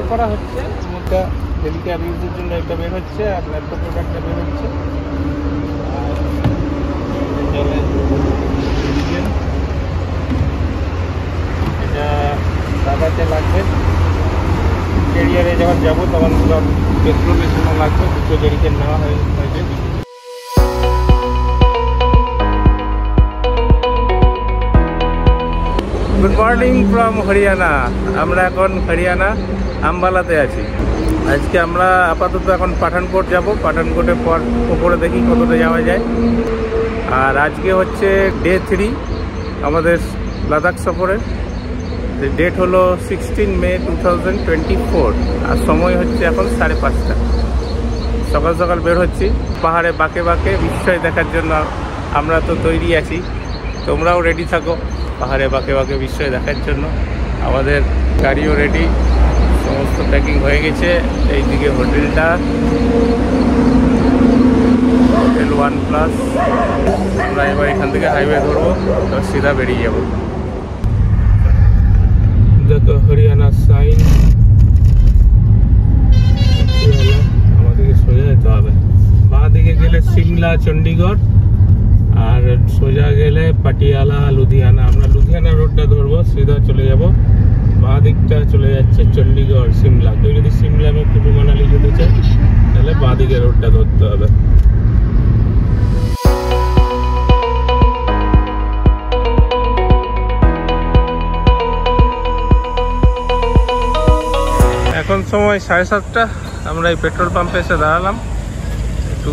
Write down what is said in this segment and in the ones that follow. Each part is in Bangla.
করা হচ্ছে, মধ্যে হেলিক্যাপ ইউজের জন্য একটা বের হচ্ছে আর ল্যাপটপ প্রোডাক্টটা বের হচ্ছে। এটা দাদাতে লাগবে, ক্যারিয়ারে যখন যাবো তখন পেট্রোলের জন্য লাগবে, দুটো জেরিকেন নেওয়া হয়েছে। Good morning from Haryana. আমরা এখন হরিয়ানা আম্বালাতে আছি। আজকে আমরা আপাতত এখন পাঠানকোট যাব, পাঠানকোটের পর উপরে দেখি কতটা যাওয়া যায়। আর আজকে হচ্ছে ডে 3 আমাদের লাদাখ সফরের। ডেট হলো 16 মে 2024 আর সময় হচ্ছে এখন 5:30। সকাল সকাল বের হচ্ছি পাহাড়ে বাঁকে বাঁকে বিস্ময় দেখার জন্য। আমরা তো তৈরি আছি, তোমরাও রেডি থাকো পাহাড়ে বাঁকে বাঁকে বিস্ময় দেখার জন্য। আমাদের গাড়িও রেডি, সমস্ত প্যাকিং হয়ে গেছে। এইদিকে হোটেলটা হোটেল 1+। আমরা এবার এখান থেকে হাইওয়ে ধরবো, তো সিধা বেরিয়ে যাবো। দেখো হরিয়ানা সাইন, আমাদেরকে সোজা যেতে হবে। বাঁ দিকে গেলে সিমলা চণ্ডীগড়, আর সোজা গেলে পাটিয়ালা লুধিয়ানা। আমরা লুধিয়ানা রোডটা ধরবো, সিধা চলে যাব। বাঁ দিকটা চলে যাচ্ছে চণ্ডীগড় সিমলা। কেউ যদি সিমলা বা কুলু মানালি যেতে চায় তাহলে বাঁ দিকে রোডটা ধরতে হবে। এখন সময় 7:30। আমরা এই পেট্রোল পাম্পে এসে দাঁড়ালাম, একটু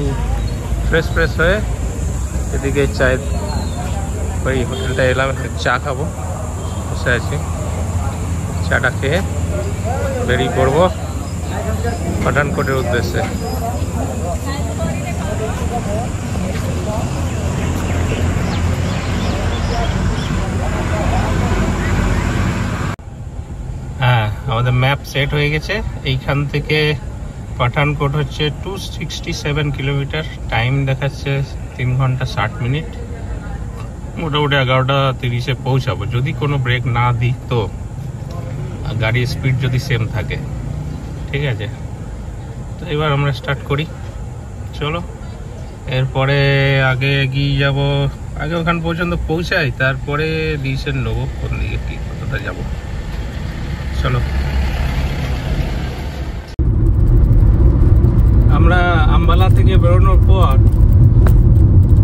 ফ্রেশ হয়ে এদিকে চায়ের ওই হোটেলটা এলাম, একটু চা খাবো। বসে আছি, চাটা খেয়ে বেরিয়ে পড়বো পাঠানকোটের উদ্দেশ্যে। হ্যাঁ, আমাদের ম্যাপ সেট হয়ে গেছে। এইখান থেকে পাঠানকোট হচ্ছে 267 কিলোমিটার। টাইম দেখাচ্ছে 3 ঘন্টা 60 মিনিট। মোটামুটি 11:30-এ পৌঁছাবো, যদি কোনো ব্রেক না দিই তো, গাড়ির স্পিড যদি সেম থাকে। ঠিক আছে, তো এবার আমরা স্টার্ট করি, চলো। এরপরে আগে এগিয়ে যাব, আগে ওখান পর্যন্ত পৌঁছাই, তারপরে ডিসিশন নেবো কোন দিকে কি কতটা যাব। চলো, আমরা আম্বালা থেকে বেরোনোর পর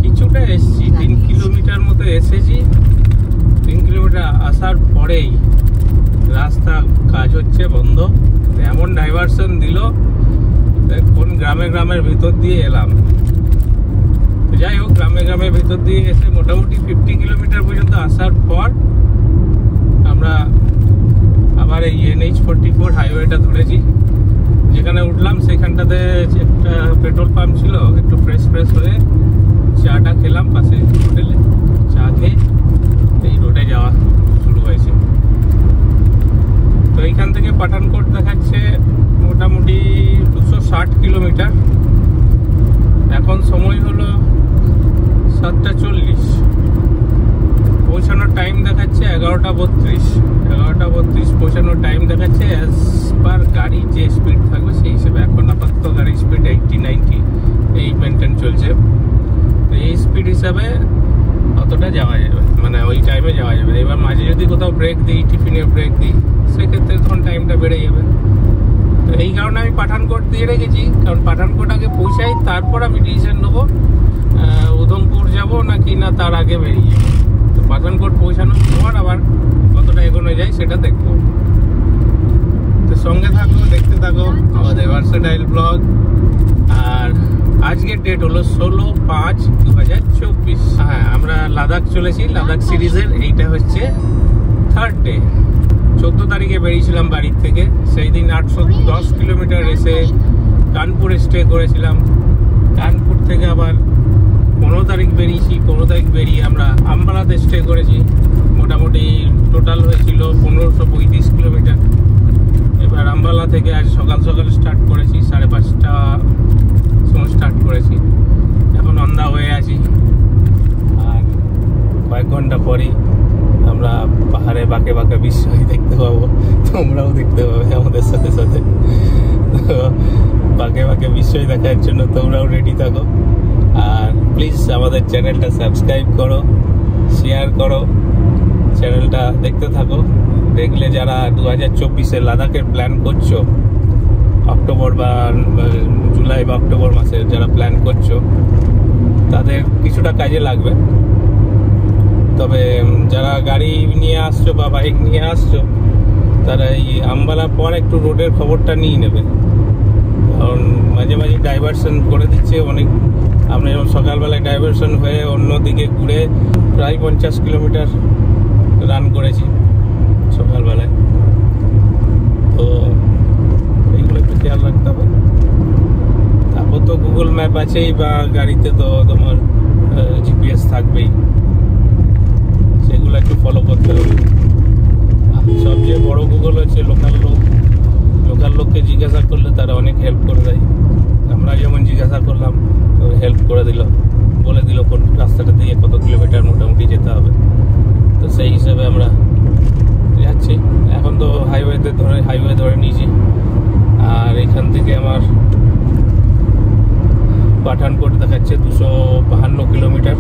কিছুটা এসেছি, 3 কিলোমিটার মতো এসেছি। 3 কিলোমিটার আসার পরেই রাস্তা কাজ হচ্ছে বন্ধ, এমন ডাইভারশন দিল, কোন গ্রামের ভিতর দিয়ে এলাম। যাই হোক, গ্রামের ভিতর দিয়ে এসে মোটামুটি 50 কিলোমিটার পর্যন্ত আসার পর আমরা আবার এই NH44 হাইওয়েটা ধরেছি। যেখানে উঠলাম সেখানটাতে একটা পেট্রোল পাম্প ছিল, একটু ফ্রেশ হয়ে চাটা খেলাম পাশে হোটেলে। চা খেয়ে এই রোডে যাওয়া শুরু হয়েছে। তো এইখান থেকে পাঠানকোট দেখাচ্ছে মোটামুটি 260 কিলোমিটার। এখন সময় হলো 7:40। পৌঁছানোর টাইম দেখাচ্ছে 11:32। 11:32 পৌঁছানোর টাইম দেখাচ্ছে। অ্যাজ পার গাড়ি যে স্পিড থাকবে সেই হিসেবে। এখন আপাতত গাড়ির স্পিড 80-90 এই মেনটেন চলছে। তো এই স্পিড হিসাবে অতটা যাওয়া যাবে, মানে ওই টাইমে যাওয়া যাবে। এবার মাঝে যদি কোথাও ব্রেক দিই, টিফিনের ব্রেক দিই, সেক্ষেত্রে তখন টাইমটা বেড়ে যাবে। তো এই কারণে আমি পাঠানকোট দিয়ে রেখেছি, কারণ পাঠানকোট আগে পৌঁছাই, তারপর আমি ডিসিশন নেবো উধমপুর যাবো নাকি না তার আগে বেরিয়ে যাবো। তো পাঠানকোট পৌঁছানোর পর আবার কতটা এগোনো যায় সেটা দেখবো। তো সঙ্গে থাকো, দেখতে থাকো আমাদের ভার্সেটাইল ব্লগ। আর আজকের ডেট হলো 16/5/2024। হ্যাঁ, আমরা লাদাখ চলেছি। লাদাখ সিরিজের এইটা হচ্ছে 3rd ডে। 14 তারিখে বেরিয়েছিলাম বাড়ির থেকে। সেই দিন 810 কিলোমিটার এসে কানপুরে স্টে করেছিলাম। কানপুর থেকে আবার 15 তারিখ বেরিয়েছি। 15 তারিখ বেরিয়ে আমরা আম্বালাতে স্টে করেছি। মোটামুটি টোটাল হয়েছিল 1535 কিলোমিটার। এবার আম্বালা থেকে আজ সকাল স্টার্ট করেছি, 5:30 সময় স্টার্ট করেছি। এখন অন দা ওয়ে আছি, আর কয়েক ঘন্টা পরেই আমরা আমরা পাহাড়ে বাঁকে বাঁকে বিস্ময় দেখতে পাবো, তোমরাও দেখতে পাবে আমাদের সাথে সাথে। তো বাঁকে বাঁকে বিস্ময় দেখার জন্য তোমরাও রেডি থাকো। আর প্লিজ আমাদের চ্যানেলটা সাবস্ক্রাইব করো, শেয়ার করো, চ্যানেলটা দেখতে থাকো। দেখলে যারা 2024-এ লাদাখের প্ল্যান করছো, অক্টোবর বা জুলাই বা অক্টোবর মাসে যারা প্ল্যান করছো, তাদের কিছুটা কাজে লাগবে। তবে যারা গাড়ি নিয়ে আসছো বা বাইক নিয়ে আসছো, তারা এই আম্বালার পর একটু রোডের খবরটা নিয়ে নেবে, কারণ মাঝে মাঝে ডাইভারশন করে দিচ্ছে অনেক। আমরা যেমন সকালবেলায় ডাইভারশন হয়ে অন্যদিকে ঘুরে প্রায় 50 কিলোমিটার রান করেছি সকালবেলায়। তো এইগুলো একটু খেয়াল রাখতে হবে। তারপর তো গুগল ম্যাপ আছেই, বা গাড়িতে তো তোমার জিপিএস থাকবেই, সেগুলো একটু ফলো করতে হবে। সবচেয়ে বড় গুগল হচ্ছে লোকাল লোককে জিজ্ঞাসা করলে তারা অনেক হেল্প করে দেয়। আমরা যেমন জিজ্ঞাসা করলাম, তো হেল্প করে দিল, বলে দিল কোন রাস্তাটা দিয়ে কত কিলোমিটার মোটামুটি যেতে হবে। তো সেই হিসাবে আমরা যাচ্ছি। এখন তো হাইওয়ে ধরে নিয়েছি। আর এখান থেকে আমার পাঠানকোট দেখাচ্ছে 252 কিলোমিটার।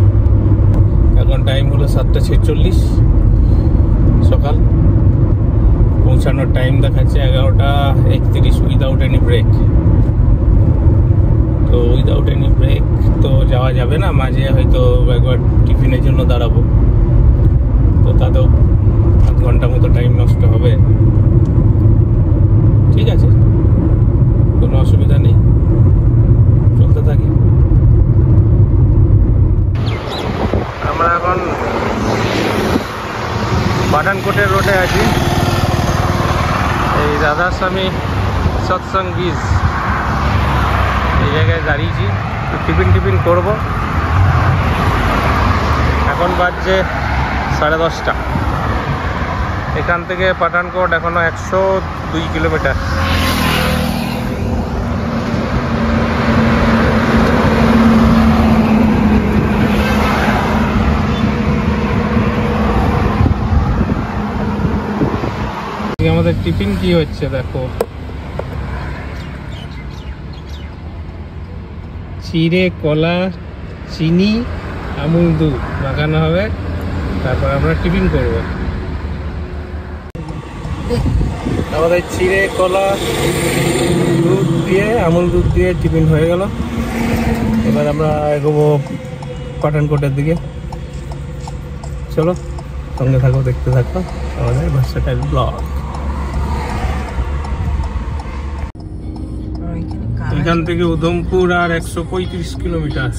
এখন টাইম হলো 7:46 সকাল। পৌঁছানোর টাইম দেখাচ্ছে 11:31 উইদাউট এনি ব্রেক। তো উইদাউট এনি ব্রেক তো যাওয়া যাবে না, মাঝে হয়তো একবার টিফিনের জন্য দাঁড়াবো, তো তাতেও আধ ঘন্টা মতো টাইম নষ্ট হবে। ঠিক আছে, কোনো অসুবিধা নেই, চলতে থাকি। আমরা এখন পাঠানকোটের রোডে আছি। এই রাধাস্বামী সৎসঙ্গ বীজ, এই জায়গায় দাঁড়িয়েছি। টিফিন করবো। এখন বাজছে 10:30। এখান থেকে পাঠানকোট এখনো 102 কিলোমিটার। আমাদের টিফিন কি হচ্ছে দেখো, চিড়ে, কলা, চিনি, আমুল দুধ মাখানো হবে, তারপর আমরা টিফিন করব। আমাদের চিড়ে, কলা, দুধ দিয়ে, আমুল দুধ দিয়ে টিফিন হয়ে গেল। এবার আমরা এগোবো পাঠানকোটের দিকে। চলো সঙ্গে থাকো, দেখতে থাকো আমাদের ভার্সেটাইল ব্লগ। এখান থেকে উধমপুর আর 135 কিলোমিটার,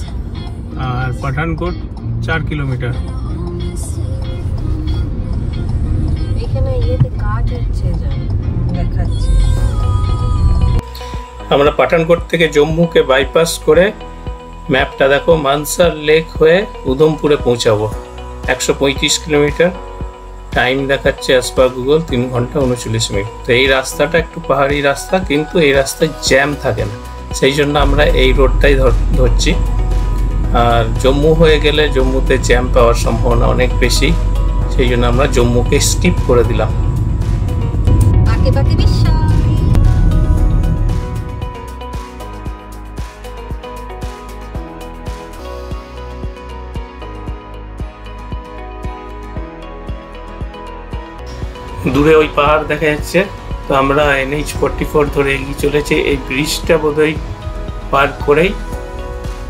আর পাঠানকোট 4 কিলোমিটার। আমরা পাঠানকোট থেকে জম্মুকে বাইপাস করে, ম্যাপটা দেখো, মানসার লেক হয়ে উধমপুরে পৌঁছাবো। 135 কিলোমিটার। টাইম দেখাচ্ছে অ্যাজ পার গুগল 3 ঘন্টা 39 মিনিট। তো এই রাস্তাটা একটু পাহাড়ি রাস্তা, কিন্তু এই রাস্তায় জ্যাম থাকে না, সেই জন্য আমরা এই রোডটাই ধরছি। আর জম্মু হয়ে গেলে জম্মুতে জ্যাম পাওয়ার সম্ভাবনা অনেক বেশি, সেই জন্য আমরা জম্মুকে স্কিপ করে দিলাম। দূরে ওই পাহাড় দেখা যাচ্ছে। তো আমরা NH-44 ধরে এগিয়ে চলেছি। এই ব্রিজটা বোধহয় পার করেই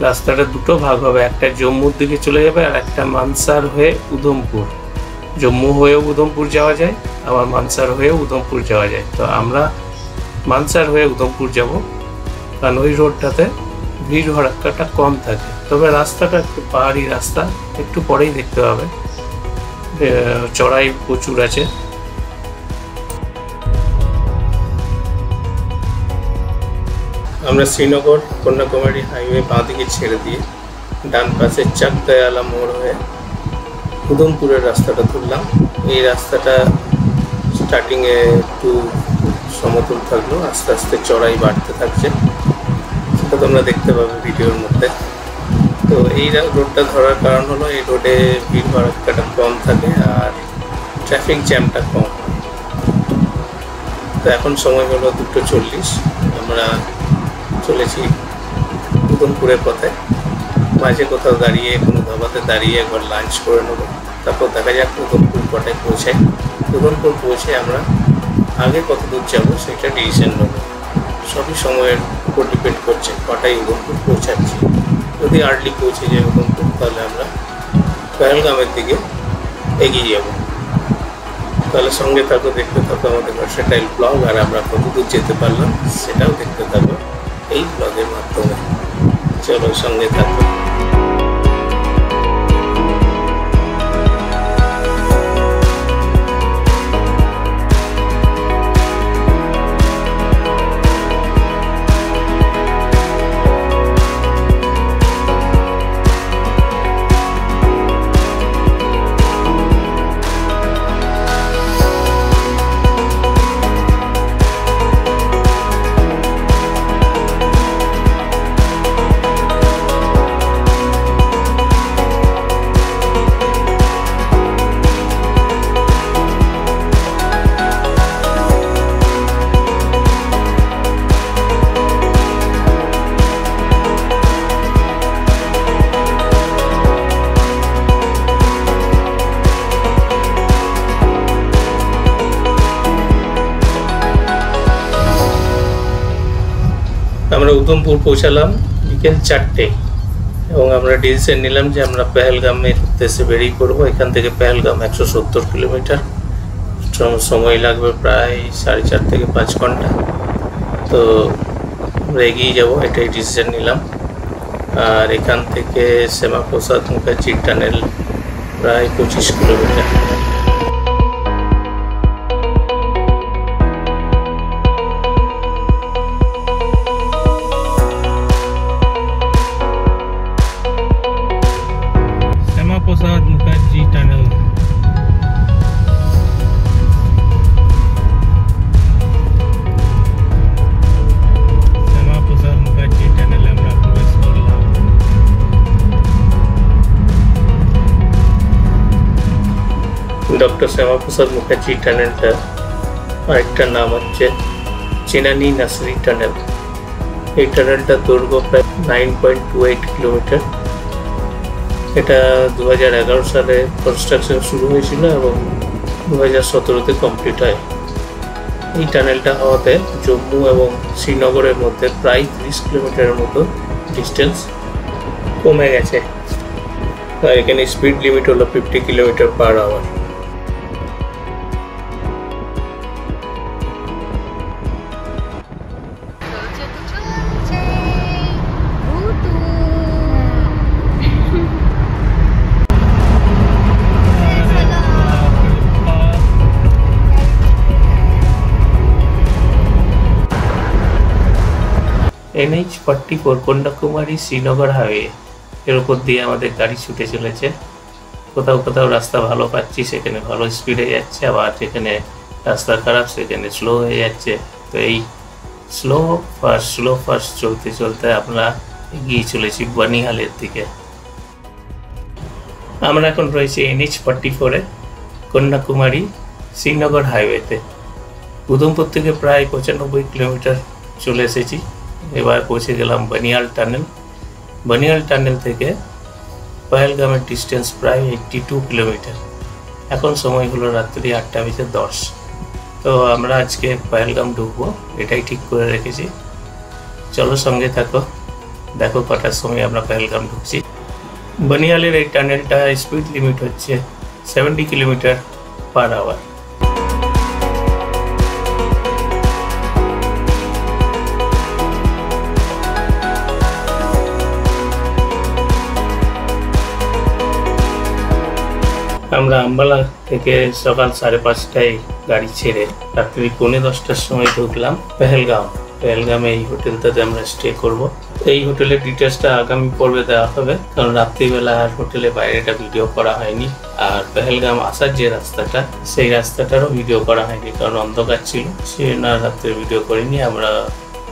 রাস্তাটা দুটো ভাগ হবে, একটা জম্মুর দিকে চলে যাবে আর একটা মানসার হয়ে উধমপুর। জম্মু হয়েও উধমপুর যাওয়া যায়, আবার মানসার হয়েও উধমপুর যাওয়া যায়। তো আমরা মানসার হয়ে উধমপুর যাব, কারণ ওই রোডটাতে ভিড় ভাড়াক্কাটা কম থাকে। তবে রাস্তাটা একটু পাহাড়ি রাস্তা, একটু পরেই দেখতে পাবে, চড়াই প্রচুর আছে। আমরা শ্রীনগর কন্যাকুমারী হাইওয়ে বাঁ দিকে ছেড়ে দিয়ে ডান পাশে চাকদায়ালা মোড় হয়ে উধমপুরের রাস্তাটা ধরলাম। এই রাস্তাটা স্টার্টিংয়ে একটু সমতল থাকলো, আস্তে আস্তে চড়াই বাড়তে থাকছে, সেটা তোমরা দেখতে পাবে ভিডিওর মধ্যে। তো এই রোডটা ধরার কারণ হলো এই রোডে ভিড় ভাড়াটা কম থাকে, আর ট্রাফিক জ্যামটা কম। তো এখন সময় হলো 2:40, আমরা চলেছি উদমপুরের পথে। মাঝে কোথাও দাঁড়িয়ে কোনো ধাবাতে দাঁড়িয়ে একবার লাঞ্চ করে নেবো, তারপর দেখা যাক উদমপুর কটায় পৌঁছাই। উদমপুর পৌঁছে আমরা আগে কত দূর যাবো সেটা ডিসিশন নেবো। সবই সময়ের উপর ডিপেন্ড করছে কটায় উদমপুর পৌঁছাচ্ছি। যদি আর্লি পৌঁছে যায় উদমপুর, তাহলে আমরা পেহেলগামের দিকে এগিয়ে যাব। তাহলে সঙ্গে থাকো, দেখতে থাকো আমাদের ভার্সেটাইল ব্লগ, আর আমরা কত দূর যেতে পারলাম সেটাও দেখতে থাকো এই ব্লগের মাধ্যমে। চলো সঙ্গে থাকো। আমরা উদমপুর পৌঁছালাম বিকেল 4টে এবং আমরা ডিসিশন নিলাম যে আমরা পেহেলগামের উদ্দেশ্যে বেরিয়ে পড়বো। এখান থেকে পেহেলগাম 170 কিলোমিটার, সময় লাগবে প্রায় 4.5 থেকে 5 ঘন্টা। তো আমরা এগিয়ে যাবো, এটাই ডিসিশন নিলাম। আর এখান থেকে শ্যামাপ্রসাদ মুখার্জি টানেল প্রায় 25 কিলোমিটার। শ্যামাপ্রসাদ মুখার্জি টানেল। শ্যামাপ্রসাদ মুখার্জি টানেলে আমরা প্রবেশ করলাম। ডক্টর শ্যামাপ্রসাদ মুখার্জি টানেলটা আরেকটা নাম হচ্ছে চিনানি নার্সারি টানেল। এই টানেলটা দৈর্ঘ্য প্রায় 9.28 কিলোমিটার। এটা 2011 সালে কনস্ট্রাকশন শুরু হয়েছিল এবং 2017-তে কমপ্লিট হয়। এই টানেলটা হওয়াতে জম্মু এবং শ্রীনগরের মধ্যে প্রায় 30 কিলোমিটারের মতো ডিস্টেন্স কমে গেছে। আর এখানে স্পিড লিমিট হলো 50 kilometre per hour. NH-44 Kanyakumari Srinagar highway এর উপর দিয়ে আমাদের গাড়ি ছুটে চলেছে। কোথাও কোথাও রাস্তা ভালো পাচ্ছি, সেখানে ভালো স্পিডে যাচ্ছে, আবার যেখানে রাস্তা খারাপ সেখানে স্লো হয়ে যাচ্ছে। তো এই স্লো ফাস্ট চলতে চলতে আমরা এগিয়ে চলেছি বানিহালের দিকে। আমরা এখন রয়েছি NH-44-এ কন্যাকুমারী শ্রীনগর হাইওয়েতে। উদমপুর থেকে প্রায় 95 কিলোমিটার চলে এসেছি। এবার পৌঁছে গেলাম বানিহাল টানেল। বানিহাল টানেল থেকে পেহেলগামের ডিস্টেন্স প্রায় 82 কিলোমিটার। এখন সময় হলো রাত্রি 8:10। তো আমরা আজকে পেহেলগাম ঢুকবো, এটাই ঠিক করে রেখেছি। চলো সঙ্গে থাকো, দেখো কটার সময় আমরা পেহেলগাম ঢুকছি। বানিহালের এই টানেলটা স্পিড লিমিট হচ্ছে 70 কিলোমিটার পার আওয়ার। আমরা আম্বালা থেকে সকাল 5:30টায় গাড়ি ছেড়ে রাত্রি 9:45টার সময় ঢুকলাম পেহেলগাম। পেহেলগামে এই হোটেলটাতে আমরা স্টে করব। এই হোটেলের ডিটেলসটা আগামী পর্বে দেওয়া হবে, কারণ রাত্রিবেলা আর হোটেলে বাইরেটা ভিডিও করা হয়নি। আর পেহেলগাম আসার যে রাস্তাটা, সেই রাস্তাটারও ভিডিও করা হয়নি, কারণ অন্ধকার ছিল, সে না রাত্রে ভিডিও করিনি। আমরা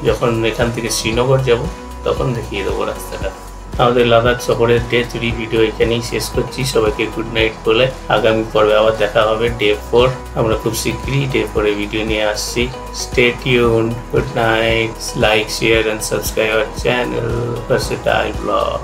যখন এখান থেকে শ্রীনগর যাব তখন দেখিয়ে দেবো রাস্তাটা। আমাদের লাদাখ সফরের ডে 3 ভিডিও এখানেই শেষ করছি। সবাইকে গুড নাইট বলে আগামী পর্বে আবার দেখা হবে ডে 4। আমরা খুব শীঘ্রই ডে 4 এর ভিডিও নিয়ে আসছি। Stay tune, good night, like, share and subscribe our channel versatile blog.